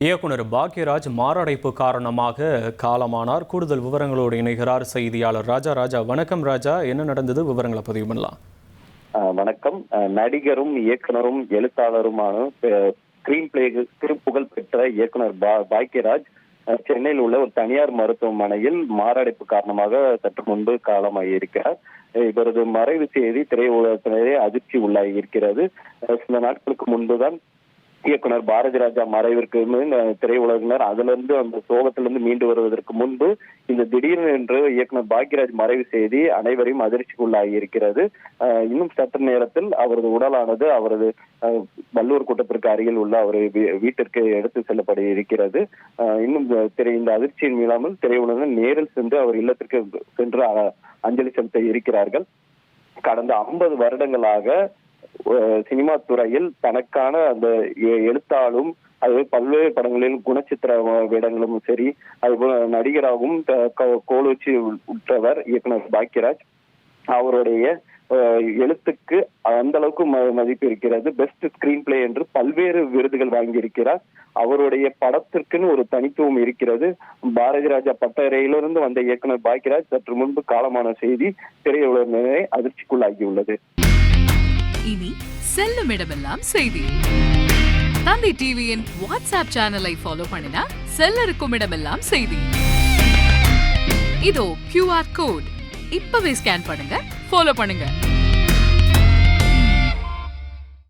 இயக்குனர் பாக்யராஜ் மாரடைப்பு காரணமாக காலமானார். கூடுதல் விவரங்களோடு இணைகிறார் செய்தியாளர் ராஜா. ராஜா, வணக்கம் ராஜா. என்ன நடந்தது? விவரங்களை பதிவு பண்ணலாம். வணக்கம். நடிகரும் இயக்குனரும் எழுத்தாளருமான ஸ்கிரீன் பிளே புகழ் பெற்ற இயக்குனர் பாக்யராஜ் சென்னையில் உள்ள ஒரு தனியார் மருத்துவமனையில் மாரடைப்பு காரணமாக சற்று முன்பு காலமாகியிருக்கிறார். இவரது மறைவு செய்தி திரையுலகத்தினரே அதிர்ச்சி உள்ளாகி இருக்கிறது. சில நாட்களுக்கு முன்புதான் இயக்குனர் பாரதி ராஜா மறைவிற்கு திரையுலகினர் அதிலிருந்து அந்த சோகத்திலிருந்து மீண்டு வருவதற்கு முன்பு இந்த திடீர்னு என்று இயக்குனர் பாக்யராஜ் மறைவு செய்தி அனைவரையும் அதிர்ச்சிக்குள்ளாகி இருக்கிறது. இன்னும் சற்று நேரத்தில் அவரது உடலானது அவரது வல்லூர் கூட்டத்திற்கு அருகில் உள்ள அவர் வீட்டிற்கு எடுத்து செல்லப்பட இருக்கிறது. இன்னும் இந்த அதிர்ச்சியின் மீளாமல் திரையுலகினர் நேரில் சென்று அவர் இல்லத்திற்கு சென்று அஞ்சலி செலுத்த இருக்கிறார்கள். கடந்த 50 வருடங்களாக சினிமா துறையில் தனக்கான அந்த எழுத்தாலும் அது பல்வேறு படங்களில் குணச்சித்திர வேடங்களும் சரி, அதுபோல நடிகராகவும் கோலோச்சி உற்றவர் இயக்குனர் பாக்யராஜ். அவருடைய எழுத்துக்கு அந்த அளவுக்கு மதிப்பு இருக்கிறது. பெஸ்ட் ஸ்கிரீன் பிளே என்று பல்வேறு விருதுகள் வாங்கியிருக்கிறார். அவருடைய படத்திற்குன்னு ஒரு தனித்துவம் இருக்கிறது. பாரதி ராஜா பட்டறையிலிருந்து வந்த இயக்குனர் பாக்யராஜ் சற்று முன்பு காலமான செய்தி திரையுலகினரை அதிர்ச்சிக்குள்ளாகியுள்ளது. இனி செல்லும் இடமெல்லாம் செய்தி. தந்தை டிவியின் வாட்ஸ்அப் சேனலை ஃபாலோ பண்ணினா செல்ல இருக்கும் இடமெல்லாம் செய்தி. இதோ QR கோட் இப்பவே ஸ்கேன் பண்ணுங்க, ஃபாலோ பண்ணுங்க.